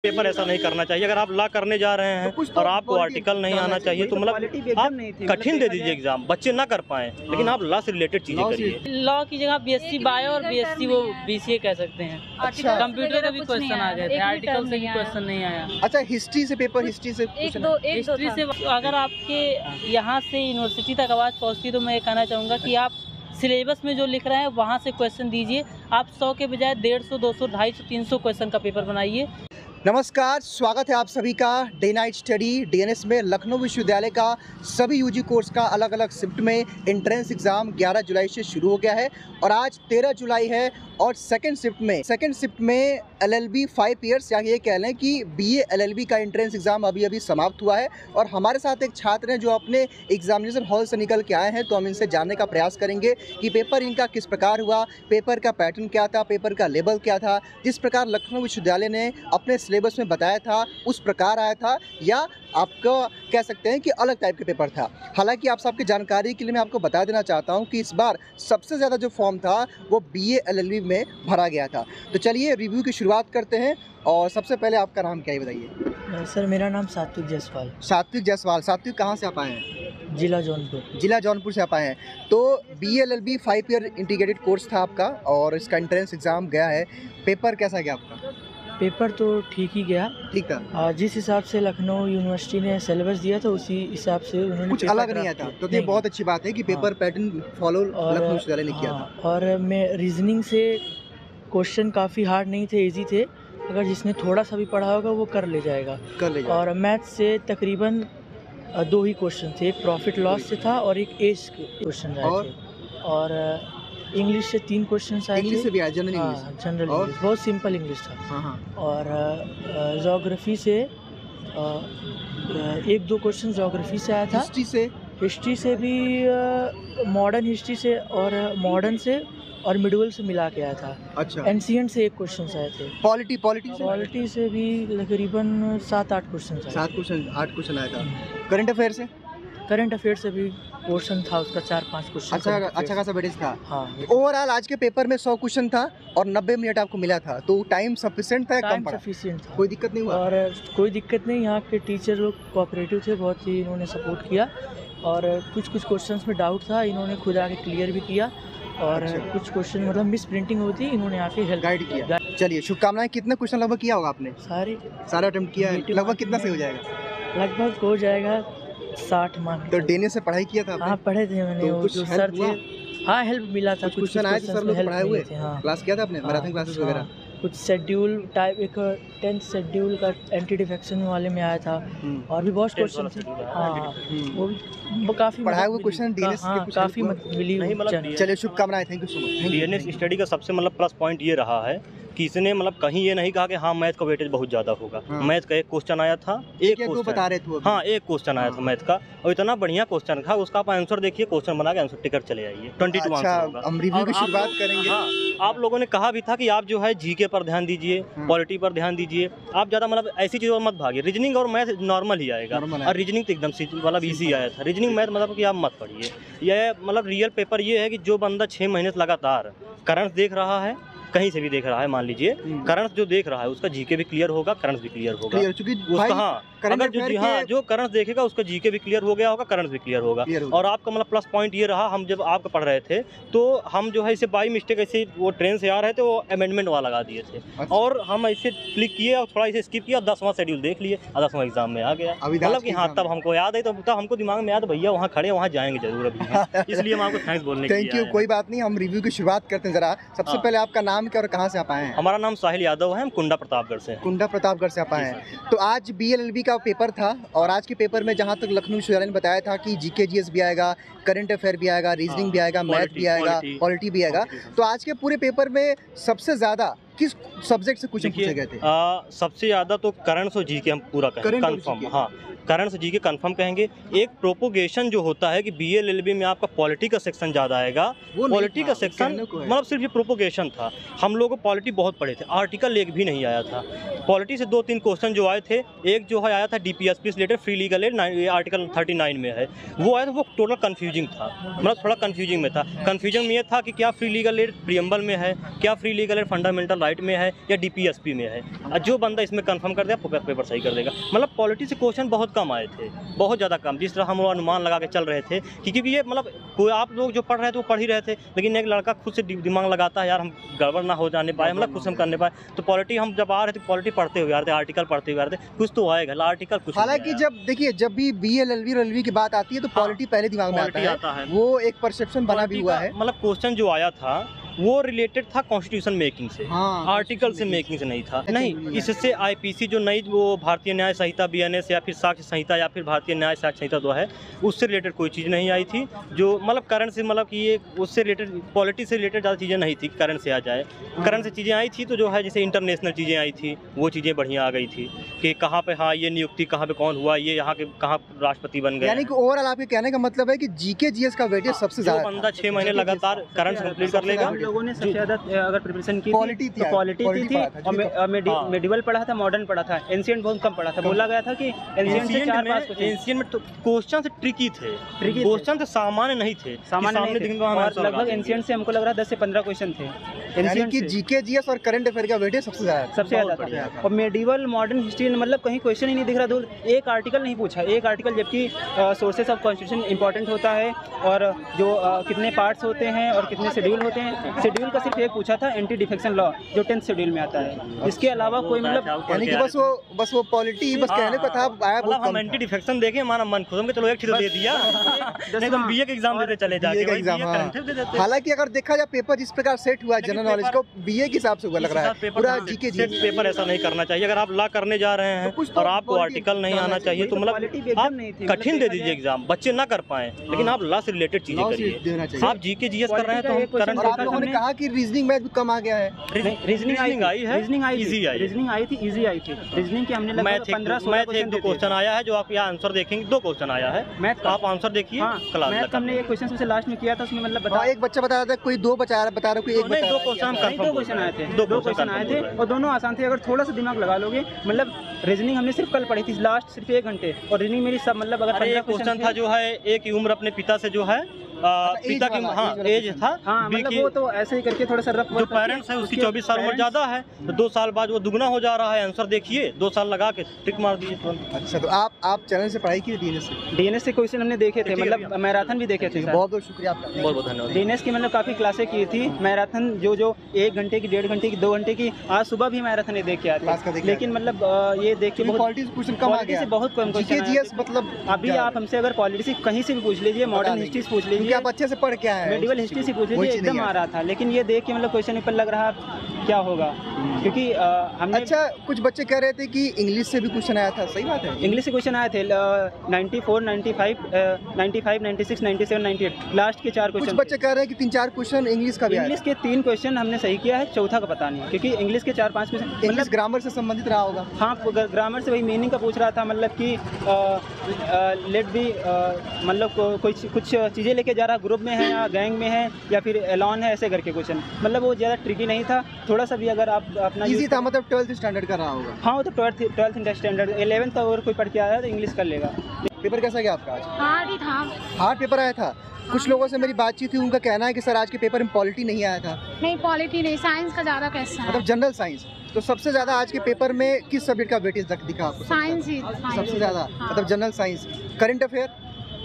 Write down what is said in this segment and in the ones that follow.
Paper ऐसा नहीं करना चाहिए। अगर आप लॉ करने जा रहे हैं और आपको आर्टिकल नहीं आना चाहिए तो मतलब आप कठिन दे दीजिए एग्जाम, बच्चे ना कर पाए, लेकिन आप लॉ से रिलेटेड चीजें करिए। लॉ की जगह बीएससी बायो और बीएससी वो बीसीए कह सकते हैं। अच्छा। कंप्यूटर का भी क्वेश्चन आ गए थे, आर्टिकल से भी क्वेश्चन नहीं आया। अच्छा, हिस्ट्री से पेपर, हिस्ट्री से हिस्ट्री से अगर आपके यहाँ से यूनिवर्सिटी तक आवाज़ पहुँचती तो मैं ये कहना चाहूँगा कि आप सिलेबस में जो लिख रहे हैं वहाँ से क्वेश्चन दीजिए। आप 100 के बजाय 150, 200, 250, 300 क्वेश्चन का पेपर बनाइए। नमस्कार, स्वागत है आप सभी का डे नाइट स्टडी डीएनएस में। लखनऊ विश्वविद्यालय का सभी यूजी कोर्स का अलग अलग शिफ्ट में एंट्रेंस एग्ज़ाम 11 जुलाई से शुरू हो गया है और आज 13 जुलाई है। और सेकंड शिफ्ट में एलएलबी 5 ईयर्स या ये कह लें कि बीए एलएलबी का एंट्रेंस एग्ज़ाम अभी समाप्त हुआ है। और हमारे साथ एक छात्र हैं जो अपने एग्जामिनेशन हॉल से निकल के आए हैं, तो हम इनसे जानने का प्रयास करेंगे कि पेपर इनका किस प्रकार हुआ, पेपर का पैटर्न क्या था, पेपर का लेवल क्या था, जिस प्रकार लखनऊ विश्वविद्यालय ने अपने सिलेबस में बताया था उस प्रकार आया था, या आपको कह सकते हैं कि अलग टाइप के पेपर था। हालांकि आप सबकी जानकारी के लिए मैं आपको बता देना चाहता हूं कि इस बार सबसे ज़्यादा जो फॉर्म था वो बीए एलएलबी में भरा गया था। तो चलिए रिव्यू की शुरुआत करते हैं। और सबसे पहले आपका नाम क्या है बताइए। सर मेरा नाम सात्विक जायसवाल। सात्विक कहाँ से आप आए हैं? जिला जौनपुर से आप आए हैं। तो BA LLB 5 year integrated course था आपका और इसका एंट्रेंस एग्ज़ाम गया है। पेपर कैसा गया आपका? पेपर तो ठीक ही गया। ठीक था। जिस हिसाब से लखनऊ यूनिवर्सिटी ने सिलेबस दिया था उसी हिसाब से उन्होंने कुछ अलग नहीं आया था, तो ये बहुत अच्छी बात है कि पेपर पैटर्न फॉलो लखनऊ विश्वविद्यालय ने किया था। और मैं रीजनिंग से क्वेश्चन काफ़ी हार्ड नहीं थे, इजी थे। अगर जिसने थोड़ा सा भी पढ़ा होगा वो कर ले जाएगा। और मैथ से तकरीबन 2 ही क्वेश्चन थे, एक प्रॉफिट लॉस से था और एक एज क्वेश्चन आए थे। और इंग्लिश से 3 क्वेश्चन आए थे। इंग्लिश से भी आया, जनरल इंग्लिश बहुत सिंपल इंग्लिश था। और ज्योग्राफी से 1-2 क्वेश्चन ज्योग्राफी से आया था। हिस्ट्री से भी मॉडर्न हिस्ट्री से और मॉडर्न से और मिडिवल से मिला के आया था। अच्छा। एंशिएंट से 1 क्वेश्चन आए थे। पॉलिटी से भी तकरीबन 7-8 क्वेश्चन आए। 8 क्वेश्चन आया था। करंट अफेयर से भी क्वेश्चन था उसका 4-5 क्वेश्चन। अच्छा खासा वेटेज था। हाँ। ओवरऑल आज के पेपर में 100 क्वेश्चन था और 90 मिनट आपको मिला था, तो टाइम सफिशिएंट था, कम पड़ा? सफिशिएंट था, कोई दिक्कत नहीं हुआ। और कोई दिक्कत नहीं, यहाँ के टीचर लोग कोऑपरेटिव थे, बहुत ही इन्होंने सपोर्ट किया। और कुछ क्वेश्चंस में डाउट था, इन्होंने खुद आके क्लियर भी किया। और कुछ क्वेश्चन मतलब मिस प्रिंटिंग होती, इन्होंने आके हेल्प गाइड किया। चलिए, शुभकामनाएं। कितने क्वेश्चन लगभग किया होगा आपने? सारे अटेम्प्ट किया है। लगभग कितना सही हो जाएगा? लगभग हो जाएगा 60 मान। तो डेने से पढ़ाई किया था आपने? हाँ, पढ़े थे मैंने। तो वो जो सर थे, हाँ हेल्प मिला था। कुछ क्वेश्चन आए थे, सर लोग पढ़ाए हुए थे। हाँ, क्लास किया था आपने, मैराथन क्लासेस वगैरह? कुछ शेड्यूल टाइप, एक 10th शेड्यूल का एंटी डिफेक्शन वाले में आया था। और भी बहुत क्वेश्चन थे। हाँ, वो भी काफ़ी पढ़ाए हुए क्वेश्चन डीएनएस के काफ़ी मिली। चलिए, शुभकामनाएं। Thank you so much. DNS study का सबसे मतलब प्लस पॉइंट ये रहा है कि इसने मतलब कहीं ये नहीं कहा कि हाँ मैथ का वेटेज बहुत ज़्यादा होगा। मैथ का 1 क्वेश्चन आया था, एक क्वेश्चन आया था मैथ का, और इतना बढ़िया क्वेश्चन था, उसका आप आंसर देखिए, क्वेश्चन बना के आंसर टिकट चले जाइए। 22 आंसर होगा। हम रिव्यू की शुरुआत करेंगे। हाँ, आप लोगों ने कहा भी था कि आप जो है जीके पर ध्यान दीजिए, पॉलिटी पर ध्यान दीजिए, आप ज़्यादा मतलब ऐसी चीज़ों मत भागिए। रीजनिंग और मैथ नॉर्मल ही आएगा, और रीजनिंग तो एकदम मतलब ईजी आया था। रीजनिंग मैथ मतलब कि आप मत पढ़िए। यह मतलब रियल पेपर ये है कि जो बंदा 6 महीने से लगातार करंट देख रहा है, कहीं से भी देख रहा है, मान लीजिए करंट जो देख रहा है उसका जीके भी क्लियर होगा, करंट भी क्लियर होगा उसका। हाँ, अगर जो करंट देखेगा उसका जीके भी क्लियर हो गया होगा, करंट भी क्लियर होगा। और आपका मतलब प्लस पॉइंट ये रहा, हम जब आपका पढ़ रहे थे तो हम जो है इसे बाई मिस्टेक ऐसे वो ट्रेन से आ रहे थे, वो अमेंडमेंट वाला लगा दिए थे। अच्छा। और हम ऐसे क्लिक किए और थोड़ा इसे स्किप किया, 10वां शेड्यूल देख लिए, 10वां एग्जाम में आ गया। मतलब कि हाँ, तब हमको याद है, तब हमको दिमाग में याद, भैया वहाँ खड़े, वहाँ जाएंगे जरूर अभी। इसलिए हम आपको थैंक्स बोलने। Thank you. कोई बात नहीं, हम रिव्यू की शुरुआत करते हैं। जरा सबसे पहले आपका नाम क्या और कहाँ से आप आए हैं? हमारा नाम साहिल यादव है, हम कुंडा प्रतापगढ़ से आप आए हैं। तो आज बीएलएलबी का पेपर था और आज के पेपर में जहाँ तक लखनऊ विश्वविद्यालय ने बताया था कि जीके जीएस भी आएगा, करंट अफेयर भी आएगा, रीजनिंग भी आएगा, मैथ भी आएगा, पॉलिटी भी आएगा। तो आज के पूरे पेपर में सबसे ज़्यादा किस सब्जेक्ट से क्वेश्चन पूछे गए थे? सबसे ज़्यादा तो करंट और जीके हम पूरा करें कंफर्म। हाँ, करंट से जीके कंफर्म कहेंगे। एक प्रोपोगेशन जो होता है कि BA-LLB में आपका पॉलिटी का सेक्शन ज़्यादा आएगा, पॉलिटी का सेक्शन मतलब सिर्फ ये प्रोपोगेशन था। हम लोग पॉलिटी बहुत पढ़े थे, आर्टिकल एक भी नहीं आया था। पॉलिटी से 2-3 क्वेश्चन जो आए थे, एक जो है आया था DPSP से related free legal aid, article 39 में है, वो आया था, वो टोटल कन्फ्यूजिंग था, मतलब थोड़ा कन्फ्यूजिंग में था। कन्फ्यूजन में ये था कि क्या फ्री लीगल एड प्रियम्बल में है, क्या free legal aid fundamental right में है या DPSP में है। जो बंदा इसमें कंफर्म कर दिया पेपर सही कर देगा। मतलब पॉलिटी से क्वेश्चन बहुत कम आए थे, बहुत ज़्यादा कम, जिस तरह हम लोग अनुमान लगा के चल रहे थे। क्योंकि ये मतलब कोई आप लोग जो पढ़ रहे थे वो पढ़ ही रहे थे, लेकिन एक लड़का खुद से दिमाग लगाता है यार हम गड़बड़ ना हो जाने पाए, मतलब कुछ हम करने पाए। तो पॉलिटी हम जब आ रहे थे, पॉलिटी पढ़ते हुए आ रहे थे, आर्टिकल पढ़ते हुए आ रहे थे, कुछ तो आएगा, आर्टिकल कुछ। हालांकि जब देखिए जब भी BA-LLB की बात आती है तो पॉलिटी पहले दिमाग में आता है, वो एक परसेप्शन बना भी हुआ है। मतलब क्वेश्चन जो आया था वो रिलेटेड था कॉन्स्टिट्यूशन मेकिंग से, आर्टिकल से मेकिंग से नहीं था। नहीं, इससे IPC जो नई वो भारतीय न्याय संहिता BNS या फिर साक्ष्य संहिता या फिर भारतीय न्याय साक्ष्य संहिता जो है उससे रिलेटेड कोई चीज़ नहीं आई थी। जो मतलब करंट से मतलब कि ये उससे रिलेटेड पॉलिटी से रिलेटेड ज़्यादा चीज़ें नहीं थी, करंट से आ जाए। करंट से चीज़ें आई थी तो जो है जैसे इंटरनेशनल चीज़ें आई थी, वो चीज़ें बढ़िया आ गई थी कि कहाँ पे हाँ ये नियुक्ति कहाँ पे कौन हुआ, ये यहाँ के कहाँ राष्ट्रपति बन गए। यानी कि ओवरऑल आपके कहने का मतलब है कि GK GS का वेटेज सबसे ज़्यादा। बंदा 6 महीने लगातार करंट कंप्लीट कर लेगा। लोगों ने सबसे ज़्यादा अगर प्रिपरेशन की पॉलिटी तो पॉलिटी थी और मेडिवल पढ़ा था, मॉडर्न पढ़ा था, एंशिएंट बहुत कम पढ़ा था। बोला गया था कि एंशिएंट से 4-5 क्वेश्चन, एंशिएंट में तो क्वेश्चन से ट्रिकी थे, क्वेश्चन से सामान्य नहीं थे, सामान्य नहीं थे। और लगभग एंशिएंट से हमको लग रहा है 10 से 15 क्वेश्चन थे। यानी कि GK GS और करंट अफेयर का वेटेज सबसे ज़्यादा था। और मेडिवल मॉडर्न हिस्ट्री मतलब कहीं क्वेश्चन ही नहीं दिख रहा, दूर एक आर्टिकल नहीं पूछा, एक आर्टिकल, जबकि सोर्सेस ऑफ कॉन्स्टिट्यूशन इंपॉर्टेंट होता है और जो कितने पार्ट्स होते हैं और कितने शेड्यूल होते हैं। शेड्यूल का सिर्फ एक पूछा था, एंटी डिफेक्शन लॉ, जो 10th शेड्यूल में आता है। इसके अलावा कोई मतलब यानी कि बस वो पॉलिटी बस कहने को था, आया बहुत हम एंटी डिफेक्शन देखे, हमारा मन खुद में चलो एक चीज दे दिया, नहीं तो BA के एग्जाम देते चले जाके। हालांकि अगर देखा जाए पेपर जिस प्रकार सेट हुआ जनरल नॉलेज को BA के हिसाब से हुआ लग रहा है पूरा GK GS पेपर ऐसा नहीं करना चाहिए। अगर आप लॉ करने जा रहे हैं और आपको आर्टिकल नहीं आना चाहिए तो मतलब आप कठिन दे दीजिए एग्जाम, बच्चे ना कर पाए, लेकिन आप लॉ से रिलेटेड चीजें करिए। आप GK GS कर रहे हैं तो करंट। आप लोगों ने कहा कि रीजनिंग मैथ भी कम आ गया है। रीजनिंग आई है, रीजनिंग आई इजी आई, रीजनिंग आई थी, इजी आई थी। रीजनिंग की हमने लगभग 15-16 क्वेश्चन आया है, जो आप यहाँ आंसर देखेंगे 2 क्वेश्चन आया है, मैथ आप आंसर देखिए। मैथ हमने एक क्वेश्चन सबसे लास्ट में किया था, उसमें मतलब बता एक बच्चा बता रहा था, कोई 2 बता रहा, कोई 1 बता रहा। 2 क्वेश्चन कंफर्म, 2 क्वेश्चन आए थे, 2 क्वेश्चन आए थे और दोनों आसान थे। अगर थोड़ा सा दिमाग लगा लोगे, मतलब रीजनिंग हमने सिर्फ कल पढ़ी थी, लास्ट सिर्फ 1 घंटे, और रीजनिंग मेरी सब मतलब अगर 15 क्वेश्चन था जो है एक की उम्र अपने पिता से जो है पिता की एज था, मतलब वो तो ऐसे ही करके थोड़ा सा रफ, जो पेरेंट्स है उसकी 24 साल उम्र ज्यादा है तो 2 साल बाद वो दुगना हो जा रहा है। आंसर देखिए, 2 साल लगा के टिक मार दीजिए तुरंत। अच्छा, तो आप चैनल से पढ़ाई की DNS से क्वेश्चन हमने देखे थे, मतलब मैराथन भी देखे थे। बहुत बहुत शुक्रिया आपका, बहुत बहुत धन्यवाद। DNS की मतलब काफ़ी क्लासें की थी, मैराथन जो 1 घंटे की, 1.5 घंटे की, 2 घंटे की, आज सुबह भी मैराथन देख के आते, लेकिन मतलब ये देख के क्वेश्चन कम आ गया, बहुत कम क्वेश्चन। मतलब अभी आप हमसे अगर पॉलिटिक्स कहीं से भी पूछ लीजिए, मॉडर्न हिस्ट्री पूछ लीजिए, आप अच्छे से पढ़ के आए हैं, मेडिवल हिस्ट्री से पूछ लीजिए, एकदम आ रहा था। लेकिन ये देख के मतलब क्वेश्चन पेपर लग रहा क्या होगा, क्योंकि हमने अच्छा कुछ बच्चे कह रहे थे कि इंग्लिश से भी क्वेश्चन आया था, सही बात है? इंग्लिश से क्वेश्चन आए थे 94, 95, 96, 97, 98, लास्ट के 4 क्वेश्चन। कुछ बच्चे कह रहे हैं कि 3-4 क्वेश्चन इंग्लिश का भी। इंग्लिश के 3 क्वेश्चन हमने सही किया है, चौथा का पता नहीं, क्योंकि इंग्लिश के 4-5 क्वेश्चन इंग्लिश ग्रामर से संबंधित रहा होगा। हाँ, ग्रामर से वही मीनिंग का पूछ रहा था, मतलब कि लेट भी मतलब कुछ चीज़ें लेके जा रहा, ग्रुप में है या गैंग में है या फिर एलॉन है, ऐसे करके क्वेश्चन। मतलब वो ज़्यादा ट्रिकी नहीं था, थोड़ा सा भी अगर आप अपना इजी था, मतलब 12th स्टैंडर्ड का रहा होगा। हाँ, वो तो 12th स्टैंडर्ड, 11th अगर कोई पढ़ के आया तो इंग्लिश कर लेगा। पेपर कैसा गया आपका आज? हार्ड ही था। हार्ड पेपर आया था। कुछ लोगों से मेरी बातचीत हुई, उनका कहना है कि सर आज के पेपर में पॉलिटी नहीं आया था। नहीं, पॉलिटी नहीं, साइंस का ज़्यादा क्वेश्चन है, मतलब जनरल साइंस। तो सबसे ज़्यादा आज के पेपर में किस सब्जेक्ट का वेटेज दिखा आपको? साइंस ही सबसे ज़्यादा, मतलब general science. Current affair?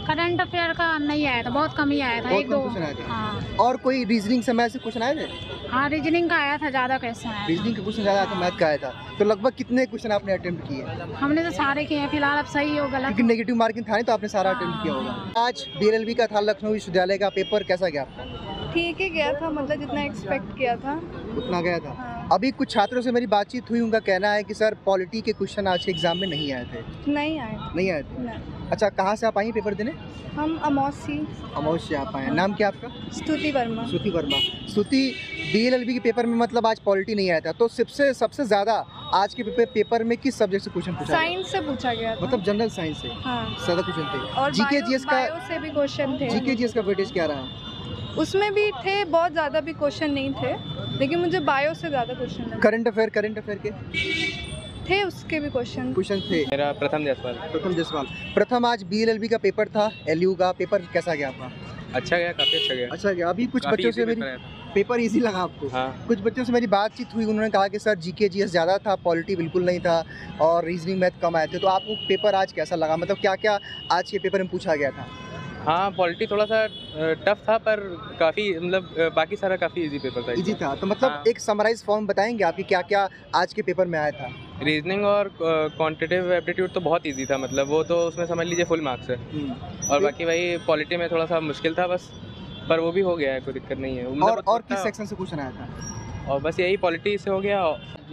Current affair का नहीं आया था, बहुत कम ही आया था, 1-2 क्वेश्चन आए थे। हाँ। और कोई रीजनिंग से मैथ से क्वेश्चन आए थे? हाँ, रीजनिंग का आया था, ज़्यादा क्वेश्चन आया। रीजनिंग का क्वेश्चन ज़्यादा आया था, मैथ का आया था। तो लगभग कितने क्वेश्चन आपने अटेम्प्ट किए? हमने तो सारे किए हैं, फिलहाल अब सही हो गलत, क्योंकि नेगेटिव मार्किंग था नहीं, तो आपने सारा अटेम्प्ट किया होगा। आज DLLB का था, लखनऊ विश्वविद्यालय का पेपर कैसा गया आपका? ठीक ही गया था, मतलब जितना एक्सपेक्ट किया था उतना गया था। हाँ। अभी कुछ छात्रों से मेरी बातचीत हुई, उनका कहना है कि सर पॉलिटी के क्वेश्चन आज के एग्जाम में नहीं आए थे। नहीं आए थे? नहीं। अच्छा, कहाँ से आप आई पेपर देने? हम अमौसी। अमौस से आप आए। नाम क्या आपका? स्तुति वर्मा। स्तुति वर्मा। स्तुति, DLLB के पेपर में मतलब आज पॉलिटी नहीं आया था, तो सबसे ज़्यादा आज के पेपर में किस सब्जेक्ट से क्वेश्चन पूछा गया? साइंस से पूछा गया था। मतलब जनरल साइंस से हाँ। ज्यादा क्वेश्चन थे। और जीके जीएस का बायो से भी क्वेश्चन थे। जीके जीएस का वेटेज क्या रहा? उसमें भी थे, बहुत ज़्यादा भी क्वेश्चन नहीं थे, लेकिन मुझे बायो से ज़्यादा क्वेश्चन लगे। करंट अफेयर के थे, उसके भी क्वेश्चन थे। मेरा प्रथम जायसवाल। प्रथम आज बीएलएलबी का पेपर था, एलयू का पेपर कैसा गया आपका? अच्छा गया, काफी अच्छा गया। अच्छा गया। अभी कुछ बच्चों से मेरी पेपर इजी लगा आपको? हाँ। कुछ बच्चों से मेरी बातचीत हुई, उन्होंने कहा कि सर जीके जीएस ज़्यादा था, पॉलिटी बिल्कुल नहीं था और रीजनिंग मैथ कम आए थे। तो आपको पेपर आज कैसा लगा? मतलब क्या क्या आज के पेपर में पूछा गया था? हाँ, पॉलिटी थोड़ा सा टफ था, पर काफ़ी मतलब बाकी सारा काफ़ी इजी पेपर था। इजी था तो मतलब हाँ। एक समराइज फॉर्म बताएंगे आपकी क्या क्या आज के पेपर में आया था? रीजनिंग और क्वांटिटेटिव एप्टीट्यूड तो बहुत इजी था, मतलब वो तो उसमें समझ लीजिए फुल मार्क्स है। और बाकी वही पॉलिटी में थोड़ा सा मुश्किल था बस, पर वो भी हो गया है, कोई दिक्कत नहीं है। मतलब और किस सेक्शन से क्वेश्चन आया था? और बस यही पॉलिटी से हो गया।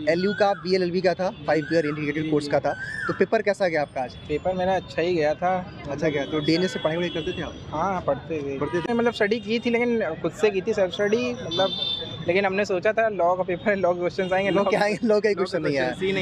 एलयू का बीएलएलबी का था, 5 ईयर इंटीग्रेटेड कोर्स का था। तो पेपर कैसा गया आपका आज? पेपर मेरा अच्छा ही गया था। अच्छा गया। तो डीएनएस से पढ़ाई करते थे आप? हाँ, पढ़ते थे। मतलब स्टडी की थी, लेकिन खुद से की थी सेल्फ स्टडी, मतलब लेकिन हमने सोचा था लॉ का पेपर है, लॉ के क्वेश्चन आएंगे। लॉ क्या आएंगे? लॉ का क्वेश्चन नहीं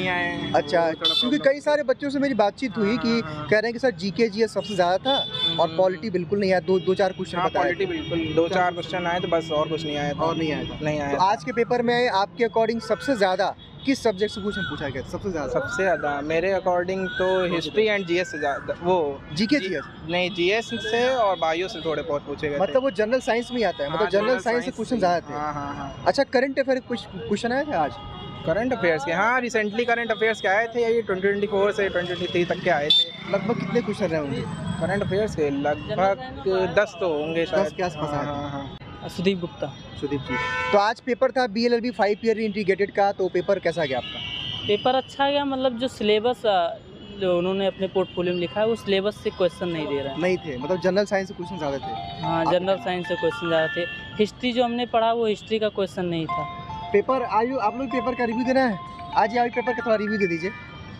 आया। अच्छा, क्योंकि कई सारे बच्चों से मेरी बातचीत हुई कि कह रहे हैं कि सर जीके जीएस सबसे ज़्यादा था और पॉलिटी बिल्कुल नहीं आया। दो चार क्वेश्चन बताए। पॉलिटी बिल्कुल 2-4 क्वेश्चन आए थे बस, और कुछ नहीं आया था। और नहीं आया। तो आज के पेपर में आपके अकॉर्डिंग सबसे ज़्यादा किस सब्जेक्ट से क्वेश्चन पूछा गया? सबसे ज़्यादा मेरे अकॉर्डिंग तो हिस्ट्री एंड जीएस से ज़्यादा, वो जीके जीएस नहीं, जीएस से और बायो से थोड़े बहुत पूछे गए। मतलब वो जनरल साइंस में ही आता है। मतलब जनरल साइंस से क्वेश्चन ज़्यादा थे। हाँ। अच्छा, करंट अफेयर कुछ क्वेश्चन आए थे आज? करंट अफेयर्स के, हाँ, रिसेंटली करंट अफेयर्स के आए थे, ये 2024 से 2023 तक के आए थे। लगभग कितने क्वेश्चन रहे होंगे करंट अफेयर्स के? लगभग 10 तो होंगे शायद। 10 के आसपास आए थे। हाँ। सुदीप गुप्ता। सुदीप जी, तो आज पेपर था बीएलएलबी 5 ईयर इंटीग्रेटेड का, तो पेपर कैसा गया आपका? पेपर अच्छा गया, मतलब जो सिलेबस जो उन्होंने अपने पोर्टफोलियो में लिखा है वो सिलेबस से क्वेश्चन नहीं दे रहा है। नहीं थे, मतलब जनरल साइंस से क्वेश्चन ज़्यादा थे। हाँ, जनरल साइंस से क्वेश्चन ज़्यादा थे। हिस्ट्री जो हमने पढ़ा वो हिस्ट्री का क्वेश्चन नहीं था। पेपर आयु आप लोग पेपर का रिव्यू देना है? आज ये पेपर का थोड़ा रिव्यू दे दीजिए।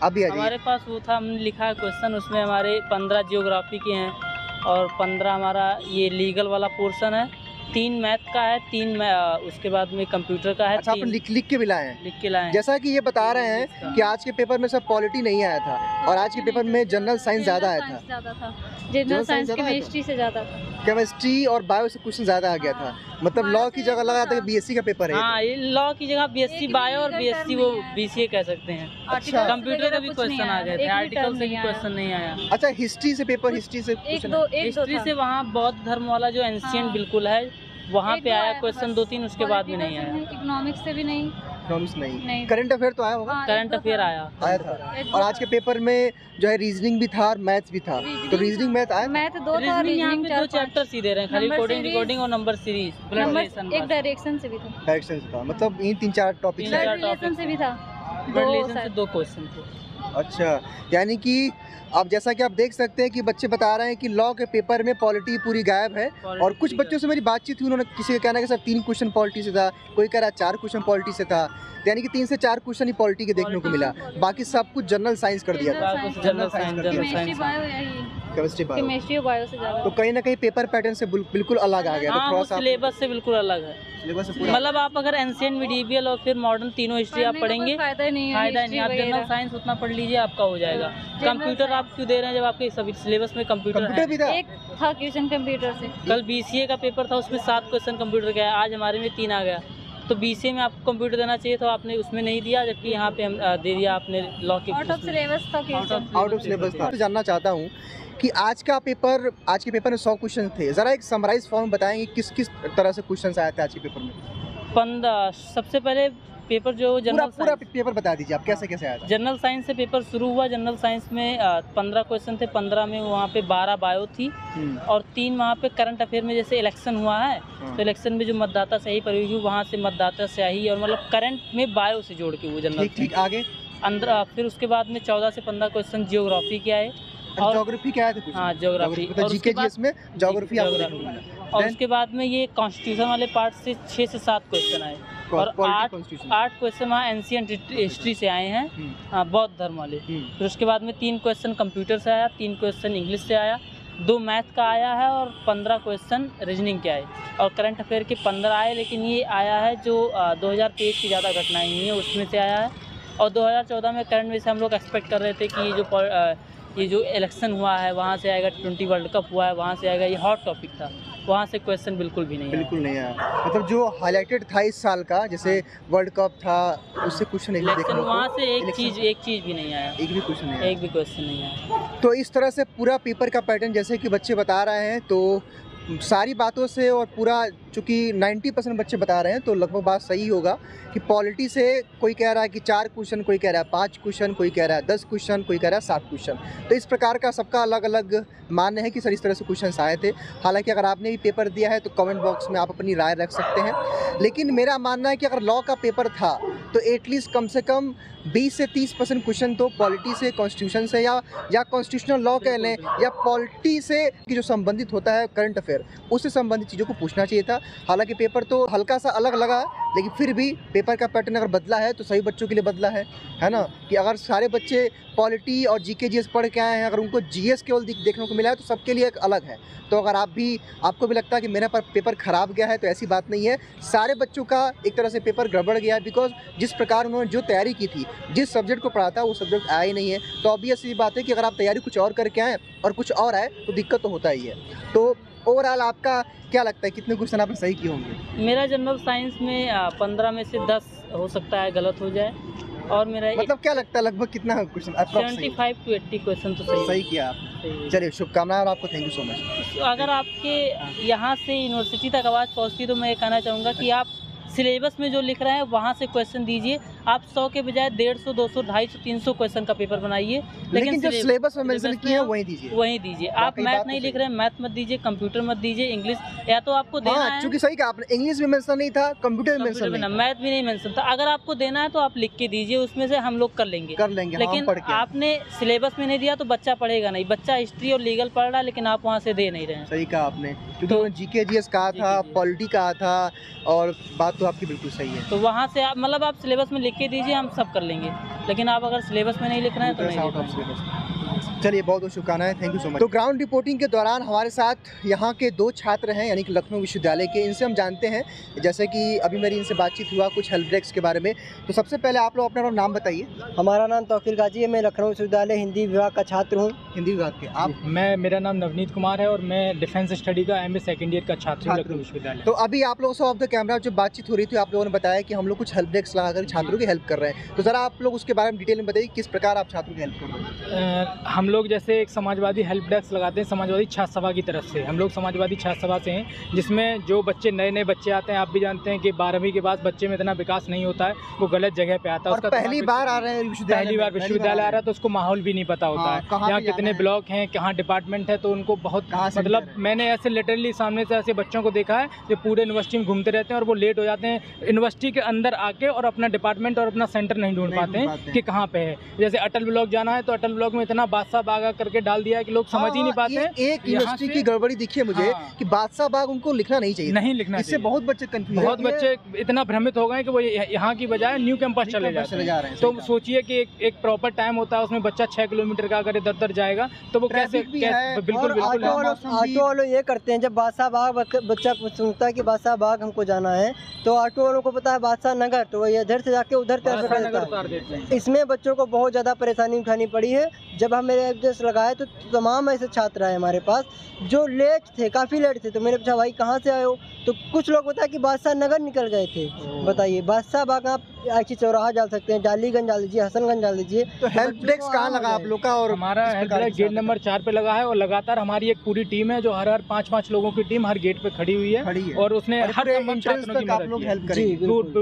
अभी आ हमारे पास वो था, हमने लिखा है क्वेश्चन, उसमें हमारे 15 जियोग्राफी के हैं और 15 हमारा ये लीगल वाला पोर्शन है, 3 मैथ का है, 3 उसके बाद में कंप्यूटर का है। अच्छा, आप लिख के भी लाए हैं? लिख के लाए हैं। जैसा कि ये बता रहे हैं कि आज के पेपर में सब पॉलिटी नहीं आया था और आज के पेपर में जनरल साइंस ज़्यादा आया था। जनरल साइंस केमिस्ट्री से ज़्यादा था। केमिस्ट्री और बायो से क्वेश्चन ज़्यादा आ गया था। मतलब लॉ की जगह लगा था कि बीएससी का पेपर है। हाँ, ये लॉ की जगह बीएससी बायो और बीएससी वो बीसीए कह सकते हैं। अच्छा, कंप्यूटर का भी क्वेश्चन आ गए थे, आर्टिकल से भी क्वेश्चन नहीं आया। अच्छा, हिस्ट्री से पेपर, हिस्ट्री से हिस्ट्री से वहाँ बौद्ध धर्म वाला जो एंशिएंट बिल्कुल है वहाँ पे आया क्वेश्चन 2-3, उसके बाद में नहीं आया। इकोनॉमिक्स से भी नहीं। इकोनॉमिक्स नहीं। करंट अफेयर तो आया होगा? करंट अफेयर आया था। और आज के पेपर में जो है रीजनिंग भी था और मैथ्स भी था। तो रीजनिंग मैथ आया? मैथ 2 था, रीजनिंग 2 चैप्टर ही दे रहे हैं, खाली कोडिंग रिकॉर्डिंग और नंबर सीरीज, ब्लड रिलेशन। एक डायरेक्शन से भी था। डायरेक्शन से था, मतलब इन 3-4 टॉपिक से भी था। ब्लड रिलेशन से 2 क्वेश्चन थे। अच्छा, यानी कि अब जैसा कि आप देख सकते हैं कि बच्चे बता रहे हैं कि लॉ के पेपर में पॉलिटी पूरी गायब है। और कुछ बच्चों से मेरी बातचीत हुई, उन्होंने किसी का कहना है कि सर 3 क्वेश्चन पॉलिटी से था, कोई कह रहा है 4 क्वेश्चन पॉलिटी से था। यानी कि 3 से 4 क्वेश्चन ही पॉलिटी के देखने को मिला, बाकी सब कुछ जनरल साइंस कर दिया था। जनरल साइंस, केमिस्ट्री और बायो से ज़्यादा। तो कहीं ना कहीं पेपर पैटर्न से बिल्कुल अलग आ गया। तो थोड़ा सा सिलेबस से बिल्कुल अलग है। मतलब आप अगर एंशिएंट, मिडीवियल और फिर मॉडर्न तीनों हिस्ट्री आप पढ़ेंगे, फायदा नहीं। आप जनरल साइंस उतना पढ़ लीजिए, आपका हो जाएगा। कंप्यूटर आप क्यों दे रहे हैं जब आपके सभी सिलेबस में कंप्यूटर भी था? एक था क्वेश्चन कंप्यूटर से। कल बीसीए का पेपर था, उसमें 7 क्वेश्चन कंप्यूटर का है, आज हमारे में 3 आ गया। तो बीसीए में आपको कंप्यूटर देना चाहिए था, आपने उसमें नहीं दिया, जबकि यहाँ पे हम दे दिया आपने लॉ के। आउट ऑफ सिलेबस था। आउट ऑफ सिलेबस था। तो जानना चाहता हूँ कि आज के पेपर में 100 क्वेश्चन थे, ज़रा एक समराइज फॉर्म बताएंगे किस किस तरह से क्वेश्चन आए थे आज के पेपर में? 15 सबसे पहले पेपर जो पूरा पेपर बता दीजिए आप, कैसे कैसे आया था? जनरल साइंस से पेपर शुरू हुआ। जनरल साइंस में 15 क्वेश्चन थे, 15 में वहाँ पे 12 बायो थी और 3 वहाँ पे करंट अफेयर में, जैसे इलेक्शन हुआ है तो इलेक्शन में जो मतदाता स्याही पड़ी हुई वहाँ से मतदाता स्याही और मतलब करंट में बायो से जोड़ के वो जनरल। ठीक, आगे अंदर फिर उसके बाद में 14 से 15 क्वेश्चन जियोग्राफी के आए। और ज्योग्राफी क्या है? हाँ, ज्योग्राफी। और जीके जीएस में ज्योग्राफी। और उसके बाद में ये कॉन्स्टिट्यूशन वाले पार्ट से 6 से 7 क्वेश्चन आए और 8 क्वेश्चन वहाँ एंशिएंट हिस्ट्री से आए हैं, बौद्ध धर्म वाले। फिर उसके बाद में 3 क्वेश्चन कंप्यूटर से आया, 3 क्वेश्चन इंग्लिश से आया, 2 मैथ का आया है और 15 क्वेश्चन रीजनिंग के आए। और करंट अफेयर के 15 आए, लेकिन ये आया है जो 2023 की ज़्यादा घटनाएं हुई हैं उसमें से आया है। और 2014 में करंट में से हम लोग एक्सपेक्ट कर रहे थे कि ये जो इलेक्शन हुआ है वहाँ से आएगा, T20 वर्ल्ड कप हुआ है वहाँ से आएगा, ये हॉट टॉपिक था, वहाँ से क्वेश्चन बिल्कुल भी नहीं आया। मतलब जो हाईलाइटेड था इस साल का, जैसे वर्ल्ड कप था, उससे कुछ नहीं देखने को, वहाँ से एक चीज़ भी नहीं आया, एक भी क्वेश्चन नहीं आया। तो इस तरह से पूरा पेपर का पैटर्न जैसे कि बच्चे बता रहे हैं, तो सारी बातों से और पूरा चूँकि 90% बच्चे बता रहे हैं तो लगभग बात सही होगा कि पॉलिटी से कोई कह रहा है कि 4 क्वेश्चन, कोई कह रहा है 5 क्वेश्चन, कोई कह रहा है 10 क्वेश्चन, कोई कह रहा है 7 क्वेश्चन। तो इस प्रकार का सबका अलग अलग मान्य है कि सर इस तरह से क्वेश्चन आए थे। हालांकि अगर आपने भी पेपर दिया है तो कमेंट बॉक्स में आप अपनी राय रख सकते हैं, लेकिन मेरा मानना है कि अगर लॉ का पेपर था तो एटलीस्ट कम से कम 20 से 30% क्वेश्चन तो पॉलिटी से, कॉन्स्टिट्यूशन से या कॉन्स्टिट्यूशनल लॉ कह लें या पॉलिटी से कि जो संबंधित होता है करंट अफेयर, उससे संबंधित चीज़ों को पूछना चाहिए था। हालांकि पेपर तो हल्का सा अलग लगा, लेकिन फिर भी पेपर का पैटर्न अगर बदला है तो सही बच्चों के लिए बदला है ना, कि अगर सारे बच्चे पॉलिटी और जीके जीएस पढ़ के आए हैं, अगर उनको जीएस केवल देखने को मिला है तो सबके लिए एक अलग है। तो अगर आपको भी लगता है कि मेरा पेपर ख़राब गया है तो ऐसी बात नहीं है, सारे बच्चों का एक तरह से पेपर गड़बड़ गया है, बिकॉज जिस प्रकार उन्होंने जो तैयारी की थी, जिस सब्जेक्ट को पढ़ा था वो सब्जेक्ट आया ही नहीं है। तो ऑब्वियस सी बात है कि अगर आप तैयारी कुछ और करके आएँ और कुछ और आए तो दिक्कत तो होता ही है। तो ओवरऑल आपका क्या लगता है कितने क्वेश्चन आपने सही किए होंगे? मेरा जनरल साइंस में 15 में से 10 हो सकता है गलत हो जाए, और मेरा मतलब क्या लगता है लगभग कितना क्वेश्चन? 75 to 80 क्वेश्चन तो सही किया आप। चलिए शुभकामनाएं और आपको थैंक यू सो मच। अगर आपके यहाँ से यूनिवर्सिटी तक आवाज़ पहुँचती तो मैं ये कहना चाहूँगा कि आप सिलेबस में जो लिख रहे हैं वहाँ से क्वेश्चन दीजिए। आप 100 के बजाय 150, 200, 250, 300 क्वेश्चन का पेपर बनाइए, लेकिन जो सिलेबस में मेंशन किया है वही दीजिए। आप मैथ नहीं लिख रहे हैं, मैथ मत दीजिए, कंप्यूटर मत दीजिए, इंग्लिश या तो आपको देना है, क्योंकि सही कहा आपने, इंग्लिश भी मेंशन नहीं था, कंप्यूटर भी मेंशन नहीं, मैथ भी नहीं मेंशन था। अगर आपको देना है तो आप लिख के दीजिए, उसमें से हम लोग कर लेंगे। लेकिन आपने सिलेबस में नहीं दिया तो बच्चा पढ़ेगा नहीं। बच्चा हिस्ट्री और लीगल पढ़ रहा है लेकिन आप वहाँ से दे नहीं रहे हैं। सही कहा आपने, क्योंकि जीके जीएस कहा था, पॉलिटी कहा था, और बात तो आपकी बिल्कुल सही है। तो वहाँ से आप मतलब आप सिलेबस में लिख के दीजिए, हम सब कर लेंगे। लेकिन आप अगर सिलेबस में नहीं लिख रहे हैं तो नहीं। चलिए बहुत बहुत शुभकामनाएं, थैंक यू सो मच। तो ग्राउंड रिपोर्टिंग के दौरान हमारे साथ यहाँ के 2 छात्र हैं, यानी कि लखनऊ विश्वविद्यालय के। इनसे हम जानते हैं, जैसे कि अभी मेरी इनसे बातचीत हुआ कुछ हेल्प डेस्क के बारे में। तो सबसे पहले आप लोग अपना नाम बताइए। हमारा नाम तौकील गाजी है, मैं लखनऊ विश्वविद्यालय हिंदी विभाग का छात्र हूँ। हिंदी विभाग के आप? मेरा नाम नवनीत कुमार है और मैं डिफेंस स्टडी का MA सेकेंड ईयर का छात्र हूँ लखनऊ विश्वविद्यालय। तो अभी आप लोगों से ऑफ द कैमरा जब बातचीत हो रही थी, आप लोगों ने बताया कि हम लोग कुछ हेल्प डेस्क लगाकर छात्रों की हेल्प कर रहे हैं। तो ज़रा आप लोग उसके बारे में डिटेल में बताइए, किस प्रकार आप छात्रों की हेल्प कर रहे हैं? हम लोग जैसे एक समाजवादी हेल्प डेस्क लगाते हैं समाजवादी छात्र सभा की तरफ से। हम लोग समाजवादी छात्र सभा से हैं, जिसमें जो बच्चे नए बच्चे आते हैं, आप भी जानते हैं कि 12वीं के बाद बच्चे में इतना विकास नहीं होता है, वो गलत जगह पे आता है। उसका पहली बार आ रहे हैं पहली बार विश्वविद्यालय आ रहा है तो उसको माहौल भी नहीं पता होता है, यहाँ कितने ब्लॉक हैं, कहाँ डिपार्टमेंट है, तो उनको बहुत मतलब मैंने ऐसे लिटरली सामने से ऐसे बच्चों को देखा है जो पूरे यूनिवर्सिटी में घूमते रहते हैं और वो लेट हो जाते हैं यूनिवर्सिटी के अंदर आके और अपना डिपार्टमेंट और अपना सेंटर नहीं ढूंढ पाते हैं कि कहाँ पे है। जैसे अटल ब्लॉक जाना है तो अटल ब्लॉक में इतना बादशाह बाग करके डाल दिया है कि लोग समझ ही नहीं पाते हैं। एक यूनिवर्सिटी की गड़बड़ी दिखी है मुझे कि बादशाह बाग उनको लिखना नहीं चाहिए, नहीं लिखना इससे बहुत बच्चे कंफ्यूज, बहुत बच्चे इतना भ्रमित हो गए कि वो यहाँ की बजाय न्यू कैंपस चले जा रहे हैं। तो सोचिए कि एक प्रॉपर टाइम होता है, उसमें बच्चा 6 किलोमीटर का अगर इधर उधर जाएगा तो वो कैसे बिल्कुल ऑटो वालों ये करते हैं, जब बादशाह बाग बच्चा सुनता है कि बादशाह बाग हमको जाना है तो ऑटो वालों को पता है बादशाह नगर, तो वो इधर से जाके उधर कर। इसमें बच्चों को बहुत ज़्यादा परेशानी उठानी पड़ी है। जब हम मेरे एड्रेस लगाए तो तमाम ऐसे छात्र आए हमारे पास जो लेट थे, काफ़ी लेट थे। तो मैंने पूछा भाई कहाँ से आए हो, तो कुछ लोग बताया कि बादशाह नगर निकल गए थे। बताइए बादशाह बाग आप आईची चौराहा डाल सकते हैं, डालीगंज डाल दीजिए, हसनगंज डाल दीजिए। तो हेल्प डेस्क कहाँ लगा आप लोग का? और हमारा हेल्प डेस्क गेट नंबर 4 पे लगा है और लगातार हमारी एक पूरी टीम है जो हर 5-5 लोगों की टीम हर गेट पे खड़ी हुई है और उसने हर संबंध छात्रों की मदद की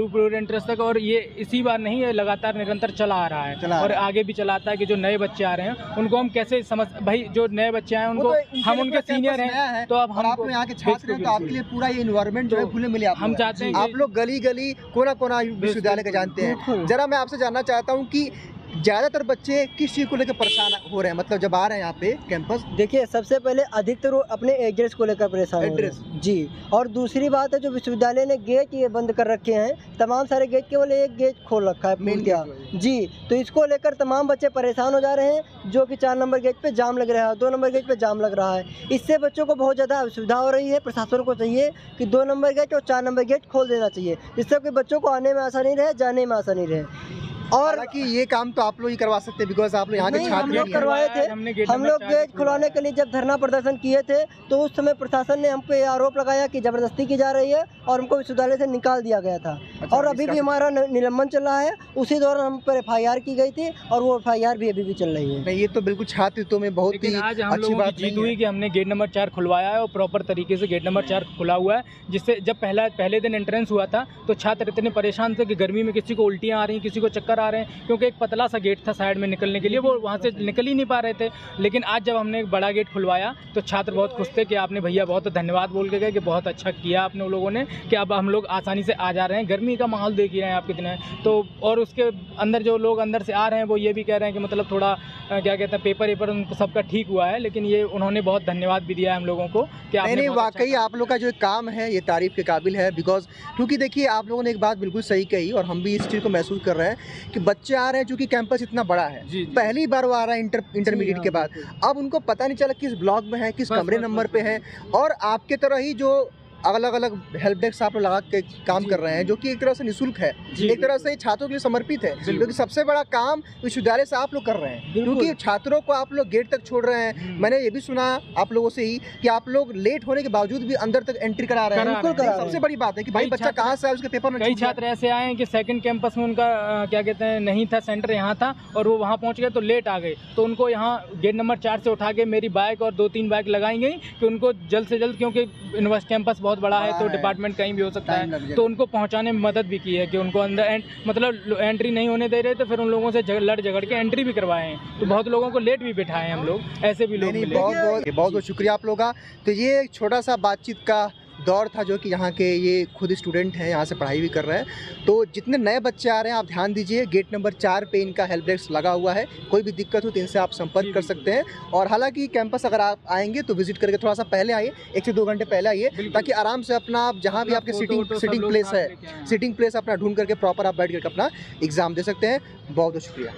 पूरे इंटरेस्ट तक। और ये इसी बार नहीं है, लगातार निरंतर चला आ रहा है और आगे भी चलाता है कि जो नए बच्चे आ रहे हैं उनको हम कैसे समझ, भाई जो नए बच्चे आए उनको हम उनके सीनियर हैं तो अब हम यहाँ के छात्र हैं, तो आपके लिए पूरा ये एनवायरनमेंट जो है खुले मिले। हम चाहते हैं आप लोग गली गली कोना कोना विश्वविद्यालय के जानते हैं। जरा मैं आपसे जानना चाहता हूँ कि ज़्यादातर बच्चे किस चीज़ को लेकर परेशान हो रहे हैं, मतलब जब आ रहे हैं यहाँ पे कैंपस? देखिए सबसे पहले अधिकतर वो अपने एड्रेस को लेकर परेशान हो रहे हैं जी। और दूसरी बात है जो विश्वविद्यालय ने गेट ये बंद कर रखे हैं, तमाम सारे गेट, केवल एक गेट खोल रखा है मेन क्या जी। तो इसको लेकर तमाम बच्चे परेशान हो जा रहे हैं, जो कि 4 नंबर गेट पे जाम लग रहा है, 2 नंबर गेट पे जाम लग रहा है। इससे बच्चों को बहुत ज़्यादा असुविधा हो रही है। प्रशासन को चाहिए कि 2 नंबर गेट और 4 नंबर गेट खोल देना चाहिए, जिससे कि बच्चों को आने में आसानी रहे, जाने में आसानी रहे। और हालांकि ये काम तो आप लोग ही करवा सकते हैं बिकॉज आप लोग यहाँ के छात्र हम लोग करवाए थे। हम लोग गेट खुलवाने के लिए जब धरना प्रदर्शन किए थे तो उस समय प्रशासन ने हम पे आरोप लगाया कि जबरदस्ती की जा रही है और हमको विश्वविद्यालय से निकाल दिया गया था। और अभी भी हमारा निलंबन चल रहा है। उसी दौरान हम पर FIR की गई थी और वो FIR भी अभी भी चल रही है। ये तो बिल्कुल छात्र हितों में बहुत ही आज हम अच्छी लोगों बात की जीत हुई कि हमने गेट नंबर 4 खुलवाया है और प्रॉपर तरीके से गेट नंबर 4 खुला हुआ है, जिससे जब पहले दिन एंट्रेंस हुआ था तो छात्र इतने परेशान थे कि गर्मी में किसी को उल्टियाँ आ रही, किसी को चक्कर आ रहे हैं, क्योंकि एक पतला सा गेट था साइड में निकलने के लिए, वो वहाँ से निकल ही नहीं पा रहे थे। लेकिन आज जब हमने एक बड़ा गेट खुलवाया तो छात्र बहुत खुश थे कि आपने भैया बहुत धन्यवाद बोल के गए कि बहुत अच्छा किया आपने उन लोगों ने कि अब हम लोग आसानी से आ जा रहे हैं। गर्मी का माहौल देख ही रहे हैं आप कितना है तो। और उसके अंदर जो लोग अंदर से आ रहे हैं वो ये भी कह रहे हैं कि मतलब थोड़ा क्या कहते हैं पेपर उनको सबका ठीक हुआ है। लेकिन ये उन्होंने बहुत धन्यवाद भी दिया है हम लोगों को कि आपने वाकई आप लोग का जो काम है ये तारीफ के काबिल है। बिकॉज क्योंकि देखिए आप लोगों ने एक बात बिल्कुल सही कही और हम भी इस चीज़ को महसूस कर रहे हैं कि बच्चे आ रहे हैं चूँकि कैंपस इतना बड़ा है, पहली बार वो आ रहा है इंटरमीडिएट के बाद। अब उनको पता नहीं चला किस ब्लॉक में है, किस कमरे नंबर पे है। और आपके तरह ही जो अलग अलग हेल्प डेस्क आप लोग लगा के काम कर रहे हैं जो कि एक तरह से निःशुल्क है, एक तरह से छात्रों के लिए समर्पित है, क्योंकि सबसे बड़ा काम विश्वविद्यालय से आप लोग कर रहे हैं। क्योंकि छात्रों को आप लोग गेट तक छोड़ रहे हैं। मैंने ये भी सुना आप लोगों से ही कि आप लोग लेट होने के बावजूद भी अंदर तक एंट्री करा रहे हैं। सबसे बड़ी बात है कि भाई बच्चा कहाँ से आए उसके पेपर में। कई छात्र ऐसे आए कि सेकंड कैंपस में उनका क्या कहते हैं नहीं था, सेंटर यहाँ था और वो वहाँ पहुँच गए तो लेट आ गए, तो उनको यहाँ गेट नंबर 4 से उठा के मेरी बाइक और 2-3 बाइक लगाई गई कि उनको जल्द से जल्द, क्योंकि यूनिवर्सिटी कैंपस बहुत बड़ा है तो डिपार्टमेंट कहीं भी हो सकता है, तो उनको पहुंचाने में मदद भी की है कि उनको अंदर मतलब एंट्री नहीं होने दे रहे तो फिर उन लोगों से लड़ झगड़ के एंट्री भी करवाए हैं। तो बहुत लोगों को लेट भी बिठाए हैं हम लोग, ऐसे भी लोग मिले। बहुत बहुत शुक्रिया आप लोगों का। तो ये एक छोटा सा बातचीत का दौर था जो कि यहाँ के ये खुद स्टूडेंट हैं, यहाँ से पढ़ाई भी कर रहे हैं। तो जितने नए बच्चे आ रहे हैं आप ध्यान दीजिए, गेट नंबर 4 पे इनका हेल्प डेस्क लगा हुआ है। कोई भी दिक्कत हो तो इनसे आप संपर्क कर सकते हैं। और हालांकि कैंपस अगर आप आएंगे तो विजिट करके थोड़ा सा पहले आइए, 1 से 2 घंटे पहले आइए, ताकि आराम से अपना आप जहाँ भी आपके सिटिंग प्लेस है, सिटिंग प्लेस अपना ढूंढ करके प्रॉपर आप बैठ करके अपना एग्जाम दे सकते हैं। बहुत बहुत शुक्रिया।